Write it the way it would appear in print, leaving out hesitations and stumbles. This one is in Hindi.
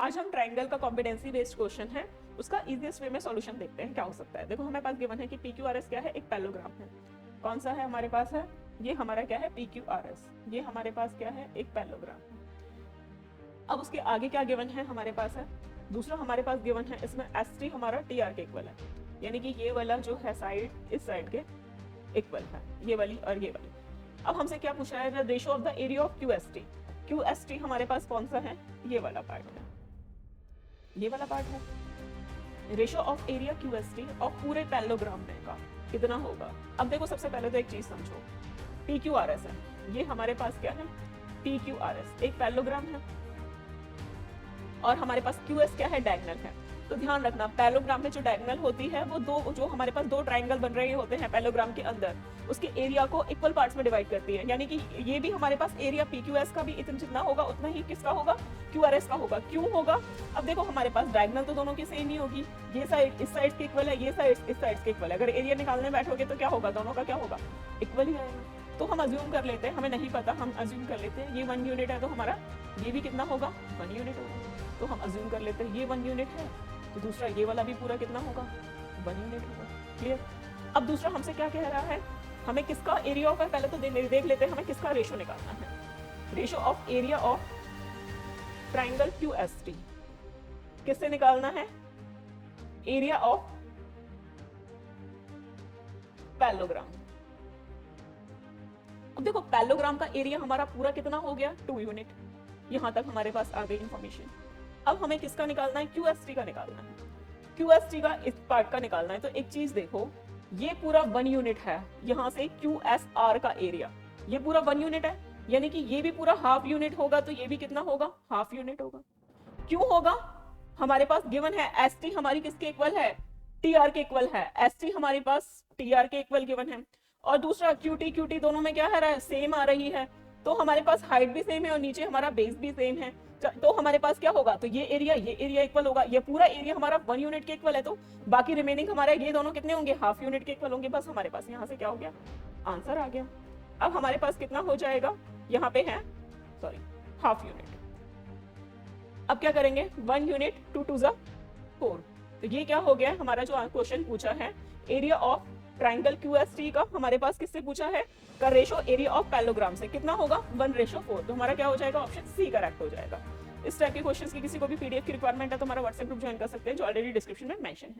आज हम ट्राइंगल का कॉम्पिटेंसी बेस्ड क्वेश्चन है, उसका इजीएस्ट वे में सॉल्यूशन देखते हैं क्या हो सकता है। देखो हमारे पास गिवन है कि PQRS क्या है, एक पैलोग्राम है। कौन सा है हमारे पास है, ये हमारा क्या है PQRS, ये हमारे पास क्या है एक पैलोग्राम है। अब उसके आगे क्या गिवन है हमारे पास है, दूसरा हमारे पास गिवन है इसमें ST हमारा TR के इक्वल है, यानी कि ये वाला जो है साइड इस साइड के इक्वल है, ये वाली और ये वाली। अब हमसे क्या पूछा है, the ratio of the area of QST। QST हमारे पास कौन सा है, ये वाला पार्ट है, ये वाला पार्ट है। रेशियो ऑफ एरिया QST और पूरे पैलोग्राम में का कितना होगा। अब देखो सबसे पहले तो एक चीज समझो, PQRS है, ये हमारे पास क्या है PQRS एक पैलोग्राम है, और हमारे पास QS क्या है, डायगोनल है। तो ध्यान रखना पैलोग्राम में जो डायगोनल होती है वो दो, जो हमारे पास दो ट्राइंगल बन रहे होते हैं पैलोग्राम के अंदर, उसके एरिया को इक्वल पार्ट्स में डिवाइड करती है, यानी कि ये भी हमारे पास एरिया PQS का भी इतना जितना होगा उतना ही किसका होगा, QRS का होगा। क्यों होगा, अब देखो हमारे पास डायगोनल तो दोनों की सेम ही होगी, ये साइड इस साइड के इक्वल है, ये साइड इस साइड के इक्वल है। अगर एरिया निकालने बैठोगे तो क्या होगा, दोनों का क्या होगा, इक्वल ही आएगा। तो हम अज्यूम कर लेते हैं, हमें नहीं पता, हम अज्यूम कर लेते हैं ये 1 यूनिट है, तो हमारा ये भी कितना होगा 1 यूनिट होगा। तो हम अज्यूम कर लेते हैं ये 1 यूनिट है, तो दूसरा ये वाला भी पूरा कितना होगा 1 यूनिट होगा। क्लियर। अब दूसरा हमसे क्या कह रहा है, हमें किसका एरिया ऑफ है, पहले तो देख लेते हैं हमें किसका रेशियो निकालना है। Ratio of area of triangle QST किससे निकालना है, एरिया ऑफ पैलोग्राम। अब देखो पैलोग्राम का एरिया हमारा पूरा कितना हो गया 2 यूनिट, यहां तक हमारे पास आ गई इंफॉर्मेशन। अब हमें किसका निकालना है, QST का निकालना है। QST का इस पार्ट का निकालना है, तो एक चीज देखो, ये पूरा 1 यूनिट है, यहाँ से QSR का एरिया ये पूरा 1 यूनिट है, यानी कि ये भी पूरा हाफ यूनिट होगा, तो ये भी कितना होगा हाफ यूनिट होगा। क्यों होगा, हमारे पास गिवन है ST हमारी किसके इक्वल है, TR के इक्वल है। ST हमारे पास TR के इक्वल गिवन है, और दूसरा QT दोनों में क्या है सेम आ रही है, तो हमारे पास हाइट भी सेम है और नीचे हमारा बेस भी सेम है। तो हमारे पास क्या होगा, तो ये एरिया इक्वल होगा, ये पूरा एरिया हमारा 1 यूनिट के इक्वल है, तो बाकी रिमेनिंग हमारा ये दोनों कितने होंगे हाफ यूनिट के इक्वल होंगे। बस हमारे पास यहाँ से क्या हो गया, आंसर आ गया। अब हमारे पास कितना हो जाएगा, यहाँ पे है सॉरी हाफ यूनिट। अब क्या करेंगे, 1 यूनिट 2 2 जा 4, तो ये क्या हो गया हमारा जो क्वेश्चन पूछा है एरिया ऑफ ट्राइंगल QST का, हमारे पास किससे पूछा है, का रेशो एरिया ऑफ पैलोग्राम से कितना होगा 1:4। तो हमारा क्या हो जाएगा, ऑप्शन सी करेक्ट हो जाएगा। इस टाइप के क्वेश्चंस की किसी को भी PDF की रिक्वायरमेंट है तो हमारा व्हाट्सएप ग्रुप ज्वाइन कर सकते हैं, जो ऑलरेडी डिस्क्रिप्शन में मेंशन है।